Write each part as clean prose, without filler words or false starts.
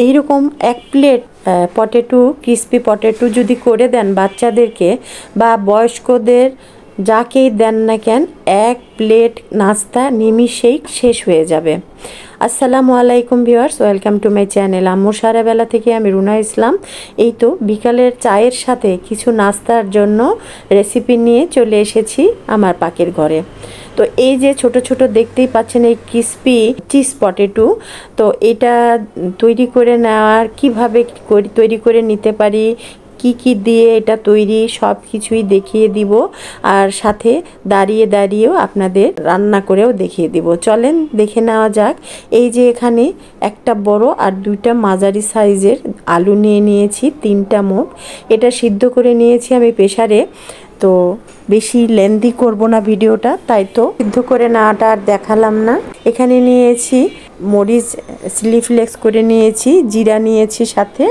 এইরকম এক plate potato crispy potato যদি করে দেন বাচ্চাদেরকে বা বয়স্কদের যাকেই দেন না কেন, এক প্লেট নাস্তা নিমিষেই শেষ হয়ে যাবে। আসসালামু আলাইকুম viewers, welcome to my channel. আম্মুর সারাবেলা থেকে আমি রুনা ইসলাম। এই তো বিকালের চায়ের সাথে কিছু নাস্তার জন্য রেসিপি নিয়ে চলে এসেছি আমার পাকের ঘরে। তো এই যে ছোট ছোট দেখতেই পাচ্ছেন এই ক্রিস্পি চিজ পটেটো, তো এটা তৈরি করে নেওয়ার কিভাবে তৈরি করে নিতে পারি, কি কি দিয়ে এটা তৈরি সব কিছুই দেখিয়ে দিব, আর সাথে দাঁড়িয়ে দাঁড়িয়েও আপনাদের রান্না করেও দেখিয়ে দিব। চলেন দেখে নেওয়া যাক। এই যে এখানে একটা বড় আর দুইটা মাঝারি সাইজের আলু নিয়ে নিয়েছি, 3টা মোট। এটা সিদ্ধ করে নিয়েছি আমি প্রেসারে। তো বেশি লেন্দি করব না ভিডিওটা, তাই তো সিদ্ধ করে নেওয়াটা আর দেখালাম না। এখানে নিয়েছি মরিচ চিলি ফ্লেক্স করে নিয়েছি, জিরা নিয়েছি সাথে,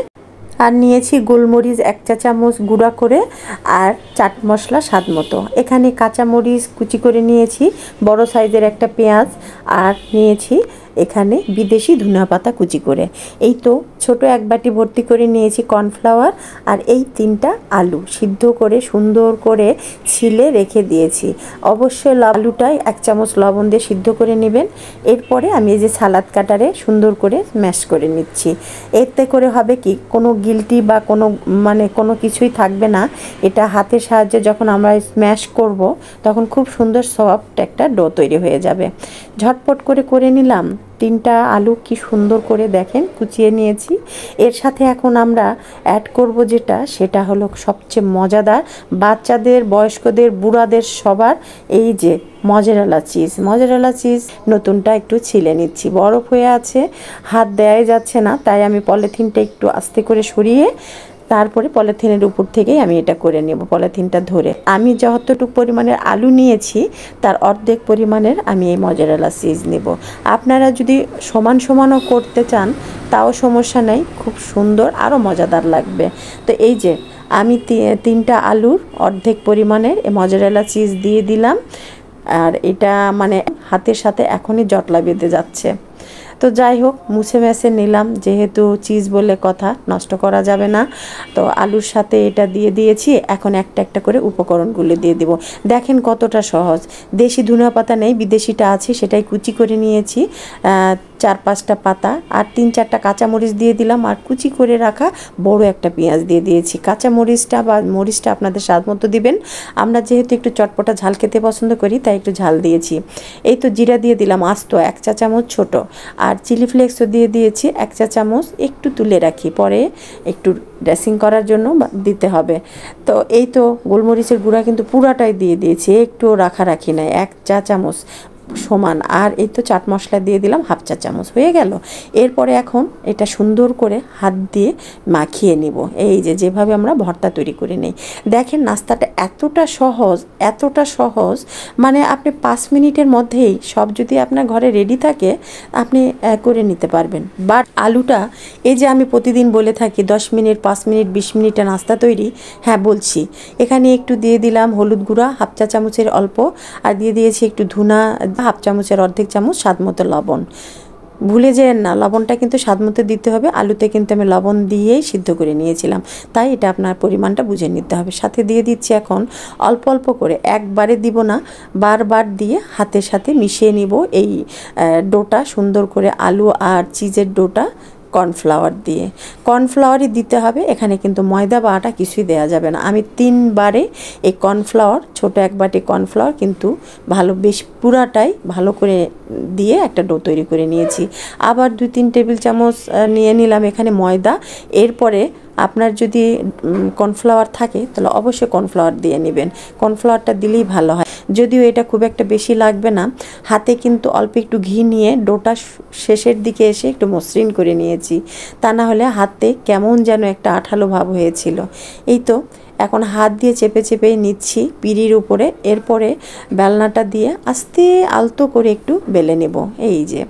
আর নিয়েছি গোলমরিচ 1 চা চামচ গুঁড়া করে, আর চাট মশলা স্বাদ মতো। এখানে কাঁচামরিচ কুচি করে নিয়েছি, বড় সাইজের একটা পেঁয়াজ, আর নিয়েছি এখানে বিদেশি ধনিয়া পাতা কুচি করে। এই তো ছোট এক বাটি ভর্তি করে নিয়েছি কর্নফ্লাওয়ার, আর এই 3টা আলু সিদ্ধ করে সুন্দর করে ছিলে রেখে দিয়েছি। অবশ্যই আলুটাই 1 চামচ লবণ দিয়ে সিদ্ধ করে নেবেন। এরপরে আমি এই যে সালাদ কাটারে সুন্দর করে ম্যাশ করে নিচ্ছি। এতে করে হবে কি, কোনো গিলটি বা কোনো কিছুই থাকবে না। এটা হাতের সাহায্যে যখন আমরা স্ম্যাশ করব তখন খুব সুন্দর সফট একটা ডো তৈরি হয়ে যাবে। ঝটপট করে নিলাম। 3টা আলু কি সুন্দর করে দেখেন কুচিয়ে নিয়েছি। এর সাথে এখন আমরা অ্যাড করব সেটা হলো সবচেয়ে মজাদার, বাচ্চাদের, বয়স্কদের, বুড়াদের সবার, এই যে মজেরেলা চিজ। নতুনটা একটু ছিলে নিচ্ছি, বরফ হয়ে আছে, হাত দেওয়াই যাচ্ছে না, তাই আমি পলিথিনটা একটু আস্তে করে সরিয়ে তারপরে পলিথিনের উপর থেকেই আমি এটা করে নেব, পলিথিনটা ধরে। আমি যতটুকু পরিমাণের আলু নিয়েছি তার অর্ধেক পরিমাণের আমি এই মজেরেলা চিজ নেব। আপনারা যদি সমানও করতে চান তাও সমস্যা নেই, খুব সুন্দর আরও মজাদার লাগবে। তো এই যে আমি 3টা আলুর অর্ধেক পরিমাণের এই মজেরেলা চিজ দিয়ে দিলাম, আর এটা হাতের সাথে এখনই জটলা বেঁধে যাচ্ছে। তো যাই হোক, মুছে মেছে নিলাম, যেহেতু চিজ বলে কথা, নষ্ট করা যাবে না। তো আলুর সাথে এটা দিয়ে দিয়েছি। এখন একটা একটা করে উপকরণগুলো দিয়ে দিব। দেখেন কতটা সহজ। দেশি ধনিয়া পাতা নেই, বিদেশিটা আছে, সেটাই কুচি করে নিয়েছি। 4-5টা পাতা আর 3-4টা কাঁচামরিচ দিয়ে দিলাম, আর কুচি করে রাখা বড় একটা পেঁয়াজ দিয়ে দিয়েছি। কাঁচামরিচটা বা মরিচটা আপনাদের স্বাদ মতো দিবেন। আমরা যেহেতু একটু চটপটা ঝাল খেতে পছন্দ করি তাই একটু ঝাল দিয়েছি। এই তো জিরা দিয়ে দিলাম আস্ত 1 চা চামচ ছোট, আর চিলি ফ্লেক্সও দিয়ে দিয়েছি 1 চা চামচ, একটু তুলে রাখি, পরে একটু ড্রেসিং করার জন্য দিতে হবে। তো এই তো গোলমরিচের গুঁড়া কিন্তু পুরাটাই দিয়ে দিয়েছি, একটু রাখি নাই, 1 চা চামচ সমান। আর এই তো চাট মশলা দিয়ে দিলাম 1/2 চা চামচ, হয়ে গেল। এরপরে এখন এটা সুন্দর করে হাত দিয়ে মাখিয়ে নিব, এই যেভাবে আমরা ভর্তা তৈরি করে নিই। দেখেন নাস্তাটা এতটা সহজ, আপনি 5 মিনিটের মধ্যেই সব যদি আপনার ঘরে রেডি থাকে আপনি করে নিতে পারবেন। বাট আলুটা, এই যে আমি প্রতিদিন বলে থাকি 10 মিনিট, 5 মিনিট, 20 মিনিটে নাস্তা তৈরি, হ্যাঁ বলছি। এখানে একটু দিয়ে দিলাম হলুদ গুঁড়া 1/2 চা চামচের অল্প, আর দিয়ে দিয়েছি একটু ধুনা 1/2 চামচের অর্ধেক চামচ, স্বাদ মতো লবণ। ভুলে যেন না, লবণটা কিন্তু স্বাদ মতো দিতে হবে। আলুতে কিন্তু আমি লবণ দিয়েই সিদ্ধ করে নিয়েছিলাম, তাই এটা আপনার পরিমাণটা বুঝে নিতে হবে। সাথে দিয়ে দিচ্ছি এখন অল্প অল্প করে, একবারে দিব না, বারবার দিয়ে হাতের সাথে মিশিয়ে নিব এই ডোটা সুন্দর করে, আলু আর চিজের ডোটা কর্নফ্লাওয়ারই দিতে হবে। এখানে কিন্তু ময়দা বা আটা কিছুই দেওয়া যাবে না। আমি 3বারে এই কর্নফ্লাওয়ার, ছোট এক বাটি কর্নফ্লাওয়ার কিন্তু বেশ পুরাটাই ভালো করে দিয়ে একটা ডো তৈরি করে নিয়েছি। আবার 2-3 টেবিল চামচ নিয়ে নিলাম এখানে ময়দা। এরপরে আপনার যদি কর্নফ্লাওয়ার থাকে তাহলে অবশ্যই কর্নফ্লাওয়ার দিয়ে নেবেন, কর্নফ্লাওয়ারটা দিলেই ভালো হয়। যদিও এটা খুব একটা বেশি লাগবে না। হাতে কিন্তু অল্প একটু ঘি নিয়ে ডোটা শেষের দিকে এসে একটু মসৃণ করে নিয়েছি, তা না হলে হাতে কেমন যেন একটা আঠালো ভাব হয়েছিল। এই তো এখন হাত দিয়ে চেপে নিচ্ছি পিঁড়ির উপরে। এরপরে বেলনাটা দিয়ে আস্তে আলতো করে একটু বেলে নেব। এই যে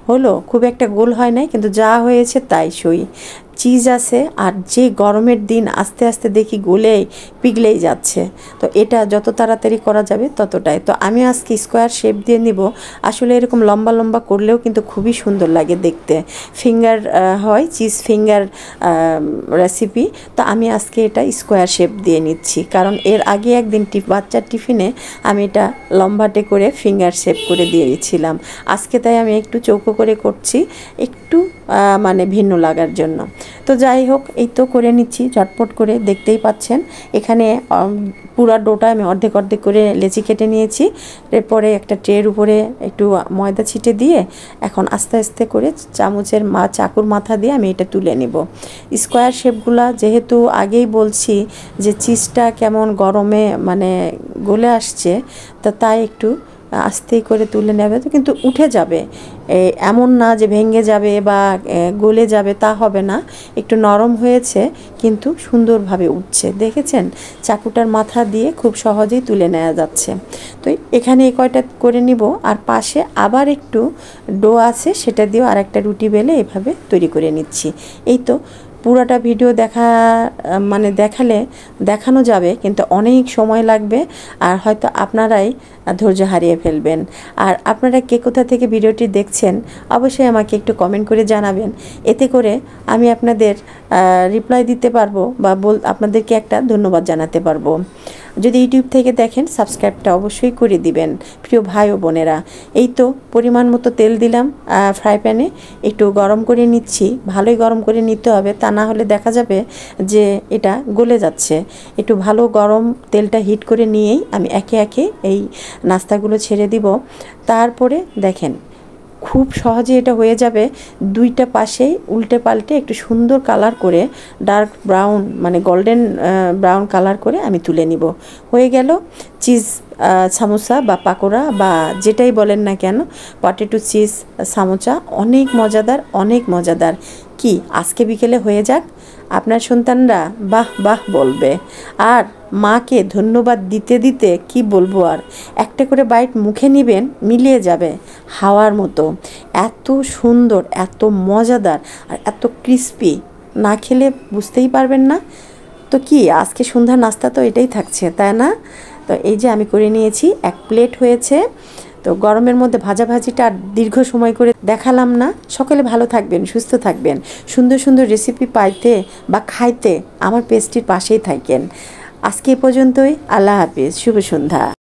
হলো, খুব একটা গোল হয় নাই, কিন্তু যা হয়েছে তাই সই। চিজ আছে আর যে গরমের দিন আস্তে আস্তে দেখি গলেই পিঘলেই যাচ্ছে। তো এটা যত তাড়াতাড়ি করা যাবে ততটাই। তো আমি আজকে স্কোয়ার শেপ দিয়ে নিব। আসলে এরকম লম্বা লম্বা করলেও কিন্তু খুবই সুন্দর লাগে দেখতে। ফিঙ্গার হয়, চিজ ফিঙ্গার রেসিপি। তো আমি আজকে এটা স্কোয়ার শেপ দিয়ে নিচ্ছি, কারণ এর আগে একদিন বাচ্চার টিফিনে আমি এটা লম্বাটে করে ফিঙ্গার শেপ করে দিয়েছিলাম। আজকে তাই আমি একটু চৌকো করে করছি, একটু মানে ভিন্ন লাগার জন্য। তো যাই হোক, এই তো করে নিচ্ছি ঝটপট করে, দেখতেই পাচ্ছেন। এখানে পুরা ডোটা আমি অর্ধেক অর্ধেক করে লেচি কেটে নিয়েছি। এরপরে একটা ট্রের উপরে একটু ময়দা ছিটে দিয়ে এখন আস্তে আস্তে করে চাকুর মাথা দিয়ে আমি এটা তুলে নেব। স্কোয়ার শেপগুলা যেহেতু আগেই বলছি যে চিজটা কেমন গরমে মানে গলে আসছে, তো তাই একটু আস্তে করে তুলে নেবে। তো কিন্তু উঠে যাবে, এমন না যে ভেঙে যাবে বা গলে যাবে, তা হবে না। একটু নরম হয়েছে কিন্তু সুন্দরভাবে উঠছে, দেখেছেন? চাকুটার মাথা দিয়ে খুব সহজেই তুলে নেওয়া যাচ্ছে। তো এখানে এই কয়টা করে নিব, আর পাশে আবার একটু ডো আছে, সেটা দিয়েও আর একটা রুটি বেলে এভাবে তৈরি করে নিচ্ছি। এই তো পুরাটা ভিডিও দেখানো যাবে, কিন্তু অনেক সময় লাগবে, আর হয়তো আপনারাই ধৈর্য হারিয়ে ফেলবেন। আর আপনারা কে কোথা থেকে ভিডিওটি দেখছেন অবশ্যই আমাকে একটু কমেন্ট করে জানাবেন। এতে করে আমি আপনাদের রিপ্লাই দিতে পারবো বা আপনাদেরকে একটা ধন্যবাদ জানাতে পারবো। যদি ইউটিউব থেকে দেখেন সাবস্ক্রাইবটা অবশ্যই করে দিবেন প্রিয় ভাই ও বোনেরা। এই তো পরিমাণ মতো তেল দিলাম ফ্রাই প্যানে, একটু গরম করে নিচ্ছি। ভালোই গরম করে নিতে হবে, তা না হলে দেখা যাবে যে এটা গলে যাচ্ছে। একটু ভালো গরম তেলটা হিট করে নিয়েই আমি একে একে এই নাস্তাগুলো ছেড়ে দিব। তারপরে দেখেন খুব সহজে এটা হয়ে যাবে। দুইটা পাশেই উল্টে পাল্টে একটু সুন্দর কালার করে, ডার্ক ব্রাউন মানে গোল্ডেন ব্রাউন কালার করে আমি তুলে নিব। হয়ে গেল চিজ সামোসা বা পাকোড়া বা যেটাই বলেন না কেন, পটেটো চিজ সামোসা। অনেক মজাদার, অনেক মজাদার। কি আজকে বিকেলে হয়ে যাক, আপনার সন্তানরা বাহ বাহ বলবে। আর মাকে ধন্যবাদ দিতে দিতে কি বলবো আর, একটা করে বাইট মুখে নেবেন, মিলিয়ে যাবে হাওয়ার মতো। এত সুন্দর, এত মজাদার আর এত ক্রিস্পি, না খেলে বুঝতেই পারবেন না। তো কি আজকে সন্ধ্যার নাস্তা তো এটাই থাকছে, তাই না? তো এই যে আমি করে নিয়েছি, এক প্লেট হয়েছে। তো গরমের মধ্যে ভাজাভাজিটা আর দীর্ঘ সময় করে দেখালাম না। সকলে ভালো থাকবেন, সুস্থ থাকবেন। সুন্দর সুন্দর রেসিপি পাইতে বা খাইতে আমার পেজটির পাশেই থাকেন। আজকে এ পর্যন্তই। আল্লাহ হাফিজ, শুভ সন্ধ্যা।